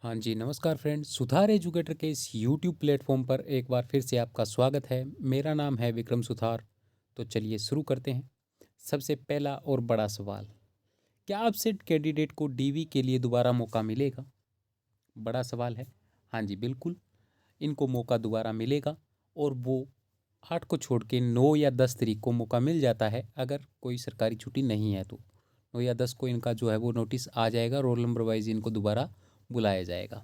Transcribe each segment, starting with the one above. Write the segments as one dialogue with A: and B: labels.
A: हाँ जी, नमस्कार friends. Suthar educator के इस यूट्यूब प्लेटफॉर्म पर एक बार फिर से आपका स्वागत है। मेरा नाम है विक्रम सुथार। तो चलिए शुरू करते हैं। सबसे पहला और बड़ा सवाल, क्या एब्सेंट कैंडिडेट को डीवी के लिए दोबारा मौका मिलेगा? बड़ा सवाल है। हाँ जी, बिल्कुल इनको मौका दोबारा मिलेगा। और वो 8 को छोड़ के 9 या 10 तारीख को मौका मिल जाता है, अगर कोई सरकारी छुट्टी नहीं है तो 9 या 10 को इनका जो है वो नोटिस आ जाएगा, रोल नंबर वाइज इनको दोबारा बुलाया जाएगा।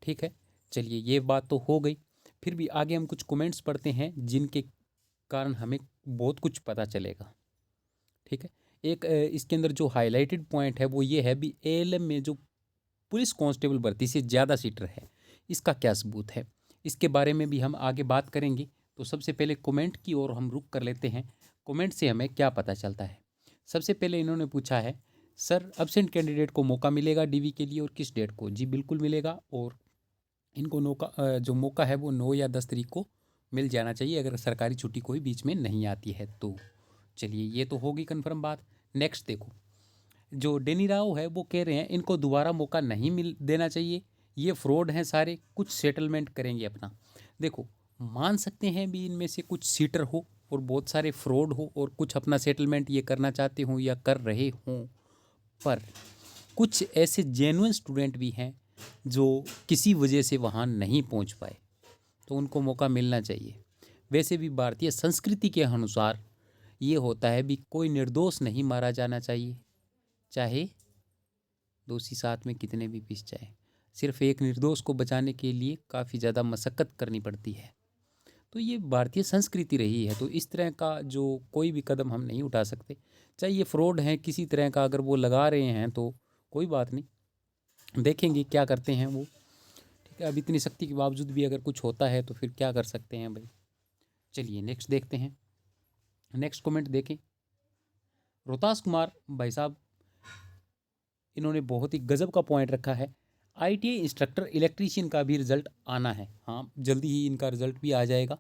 A: ठीक है, चलिए ये बात तो हो गई। फिर भी आगे हम कुछ कमेंट्स पढ़ते हैं जिनके कारण हमें बहुत कुछ पता चलेगा। ठीक है, एक इसके अंदर जो हाईलाइटेड पॉइंट है वो ये है भी, एएलएम में जो पुलिस कांस्टेबल भर्ती से ज़्यादा सीटर है, इसका क्या सबूत है? इसके बारे में भी हम आगे बात करेंगे। तो सबसे पहले कमेंट की ओर हम रुक कर लेते हैं। कमेंट से हमें क्या पता चलता है? सबसे पहले इन्होंने पूछा है, सर एब्सेंट कैंडिडेट को मौका मिलेगा डीवी के लिए और किस डेट को? जी बिल्कुल मिलेगा। और इनको जो मौका है वो 9 या 10 तारीख को मिल जाना चाहिए, अगर सरकारी छुट्टी कोई बीच में नहीं आती है तो। चलिए ये तो होगी कन्फर्म बात। नेक्स्ट देखो, जो डेनी राव है वो कह रहे हैं इनको दोबारा मौका नहीं मिल देना चाहिए, ये फ्रॉड हैं सारे, कुछ सेटलमेंट करेंगे अपना। देखो, मान सकते हैं भी इनमें से कुछ सीटर हो और बहुत सारे फ्रॉड हो और कुछ अपना सेटलमेंट ये करना चाहते हों या कर रहे हों, पर कुछ ऐसे जेन्युइन स्टूडेंट भी हैं जो किसी वजह से वहाँ नहीं पहुँच पाए, तो उनको मौका मिलना चाहिए। वैसे भी भारतीय संस्कृति के अनुसार ये होता है भी, कोई निर्दोष नहीं मारा जाना चाहिए, चाहे दोषी साथ में कितने भी पिस जाए। सिर्फ एक निर्दोष को बचाने के लिए काफ़ी ज़्यादा मशक्क़त करनी पड़ती है। तो ये भारतीय संस्कृति रही है, तो इस तरह का जो कोई भी कदम हम नहीं उठा सकते। चाहे ये फ्रॉड हैं किसी तरह का, अगर वो लगा रहे हैं तो कोई बात नहीं, देखेंगे क्या करते हैं वो। ठीक है, अब इतनी शक्ति के बावजूद भी अगर कुछ होता है तो फिर क्या कर सकते हैं भाई। चलिए नेक्स्ट देखते हैं। नेक्स्ट कमेंट देखें। रोहतास कुमार भाई साहब, इन्होंने बहुत ही गजब का पॉइंट रखा है। आईटीआई इंस्ट्रक्टर इलेक्ट्रीशियन का भी रिजल्ट आना है। हाँ, जल्दी ही इनका रिजल्ट भी आ जाएगा,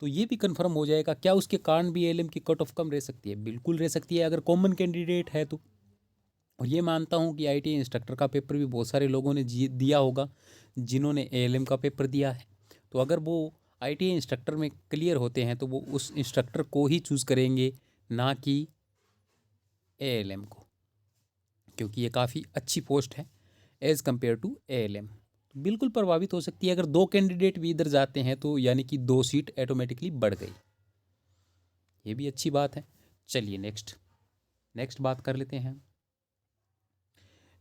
A: तो ये भी कंफर्म हो जाएगा। क्या उसके कारण भी एएलएम की कट ऑफ कम रह सकती है? बिल्कुल रह सकती है, अगर कॉमन कैंडिडेट है तो। और ये मानता हूँ कि आईटीआई इंस्ट्रक्टर का पेपर भी बहुत सारे लोगों ने दिया होगा जिन्होंने एएलएम का पेपर दिया है। तो अगर वो आईटीआई इंस्ट्रक्टर में क्लियर होते हैं तो वो उस इंस्ट्रक्टर को ही चूज़ करेंगे, ना कि एएलएम को, क्योंकि ये काफ़ी अच्छी पोस्ट है एज़ कम्पेयर टू एएलएम। तो बिल्कुल प्रभावित हो सकती है। अगर 2 कैंडिडेट भी इधर जाते हैं तो यानी कि 2 सीट ऑटोमेटिकली बढ़ गई, ये भी अच्छी बात है। चलिए नेक्स्ट नेक्स्ट बात कर लेते हैं।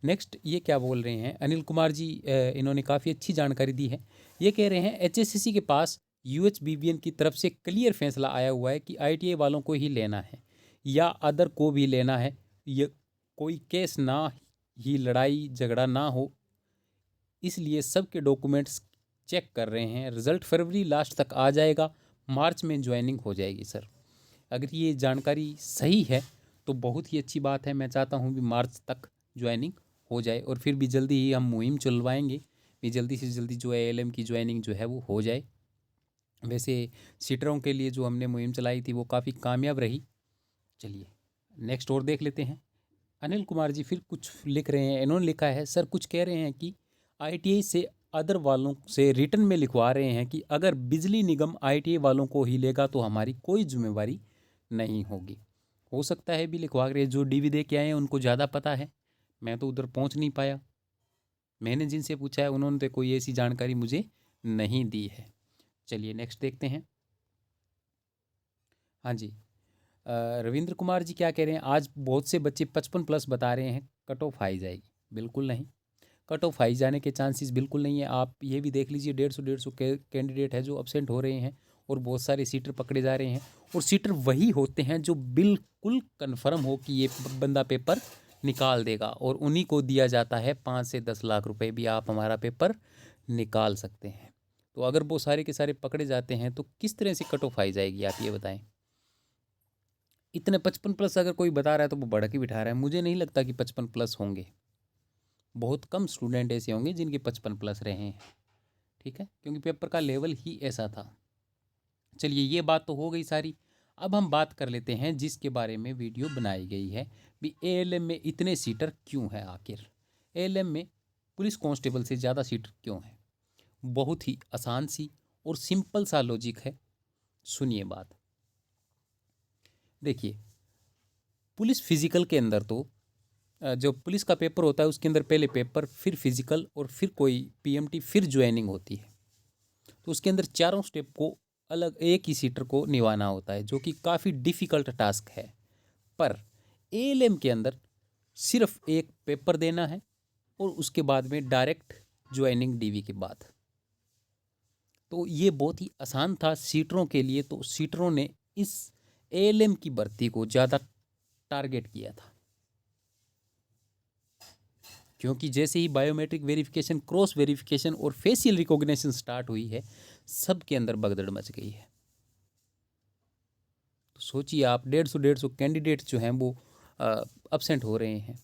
A: नेक्स्ट ये क्या बोल रहे हैं अनिल कुमार जी, इन्होंने काफ़ी अच्छी जानकारी दी है। ये कह रहे हैं एचएससीसी के पास यूएचबीबीएन की तरफ से क्लियर फैसला आया हुआ है कि आईटीआई वालों को ही लेना है या अदर को भी लेना है। ये कोई केस ना ही, लड़ाई झगड़ा ना हो, इसलिए सबके डॉक्यूमेंट्स चेक कर रहे हैं। रिज़ल्ट फरवरी लास्ट तक आ जाएगा, मार्च में ज्वाइनिंग हो जाएगी। सर अगर ये जानकारी सही है तो बहुत ही अच्छी बात है। मैं चाहता हूँ भी मार्च तक ज्वाइनिंग हो जाए और फिर भी जल्दी ही हम मुहिम चलवाएंगे भी, जल्दी से जल्दी जो एएलएम की ज्वाइनिंग जो है वो हो जाए। वैसे सीटरों के लिए जो हमने मुहिम चलाई थी वो काफ़ी कामयाब रही। चलिए नेक्स्ट और देख लेते हैं। अनिल कुमार जी फिर कुछ लिख रहे हैं। इन्होंने लिखा है, सर कुछ कह रहे हैं कि आईटीआई से अदर वालों से रिटर्न में लिखवा रहे हैं कि अगर बिजली निगम आईटीआई वालों को ही लेगा तो हमारी कोई जिम्मेवारी नहीं होगी। हो सकता है भी लिखवा रहे, जो डीवी दे के आए हैं उनको ज़्यादा पता है, मैं तो उधर पहुंच नहीं पाया। मैंने जिनसे पूछा है उन्होंने तो कोई ऐसी जानकारी मुझे नहीं दी है। चलिए नेक्स्ट देखते हैं। हाँ जी, रविंद्र कुमार जी क्या कह रहे हैं, आज बहुत से बच्चे 55+ बता रहे हैं, कट ऑफ आई जाएगी। बिल्कुल नहीं, कट ऑफ आई जाने के चांसेस बिल्कुल नहीं है। आप ये भी देख लीजिए, 150 कैंडिडेट है जो अब्सेंट हो रहे हैं और बहुत सारे सीटर पकड़े जा रहे हैं। और सीटर वही होते हैं जो बिल्कुल कन्फर्म हो कि ये बंदा पेपर निकाल देगा, और उन्हीं को दिया जाता है 5 से 10 लाख रुपए भी, आप हमारा पेपर निकाल सकते हैं। तो अगर वो सारे के सारे पकड़े जाते हैं तो किस तरह से कट ऑफ आई जाएगी, आप ये बताएं। इतने 55+ अगर कोई बता रहा है तो वो बढ़ के बिठा रहा है। मुझे नहीं लगता कि 55+ होंगे, बहुत कम स्टूडेंट ऐसे होंगे जिनके 55+ रहे हैं। ठीक है, क्योंकि पेपर का लेवल ही ऐसा था। चलिए ये बात तो हो गई सारी। अब हम बात कर लेते हैं जिसके बारे में वीडियो बनाई गई है भी, एएलएम में इतने सीटर क्यों है आखिर। एएलएम में पुलिस कांस्टेबल से ज़्यादा सीटर क्यों हैं? बहुत ही आसान सी और सिंपल सा लॉजिक है, सुनिए बात। देखिए, पुलिस फिजिकल के अंदर तो जो पुलिस का पेपर होता है उसके अंदर पहले पेपर, फिर फिजिकल और फिर कोई पीएमटी, फिर ज्वाइनिंग होती है। तो उसके अंदर चारों स्टेप को अलग एक ही सीटर को निभाना होता है, जो कि काफ़ी डिफ़िकल्ट टास्क है। पर एएलएम के अंदर सिर्फ एक पेपर देना है और उसके बाद में डायरेक्ट ज्वाइनिंग डीवी के बाद। तो ये बहुत ही आसान था सीटरों के लिए। तो सीटरों ने इस एएलएम की भर्ती को ज़्यादा टारगेट किया था, क्योंकि जैसे ही बायोमेट्रिक वेरिफिकेशन, क्रॉस वेरिफिकेशन और फेशियल रिकॉग्निशन स्टार्ट हुई है, सबके अंदर भगदड़ मच गई है। तो सोचिए आप, 150 कैंडिडेट जो हैं वो अब्सेंट हो रहे हैं।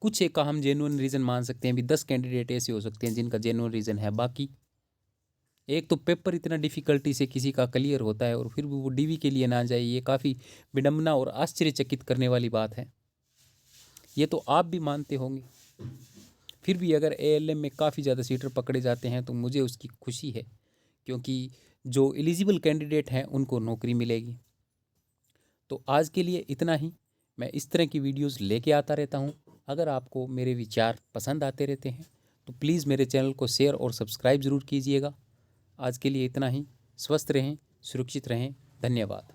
A: कुछ एक का हम जेन्युइन रीज़न मान सकते हैं, भी 10 कैंडिडेट ऐसे हो सकते हैं जिनका जेन्युइन रीज़न है। बाकी एक तो पेपर इतना डिफ़िकल्टी से किसी का क्लियर होता है और फिर भी वो डीवी के लिए ना जाए, ये काफ़ी विडम्बना और आश्चर्यचकित करने वाली बात है। ये तो आप भी मानते होंगे। फिर भी अगर एएलएम में काफ़ी ज़्यादा सीटर पकड़े जाते हैं तो मुझे उसकी खुशी है, क्योंकि जो एलिजिबल कैंडिडेट हैं उनको नौकरी मिलेगी। तो आज के लिए इतना ही। मैं इस तरह की वीडियोस लेके आता रहता हूँ। अगर आपको मेरे विचार पसंद आते रहते हैं तो प्लीज़ मेरे चैनल को शेयर और सब्सक्राइब ज़रूर कीजिएगा। आज के लिए इतना ही। स्वस्थ रहें, सुरक्षित रहें। धन्यवाद।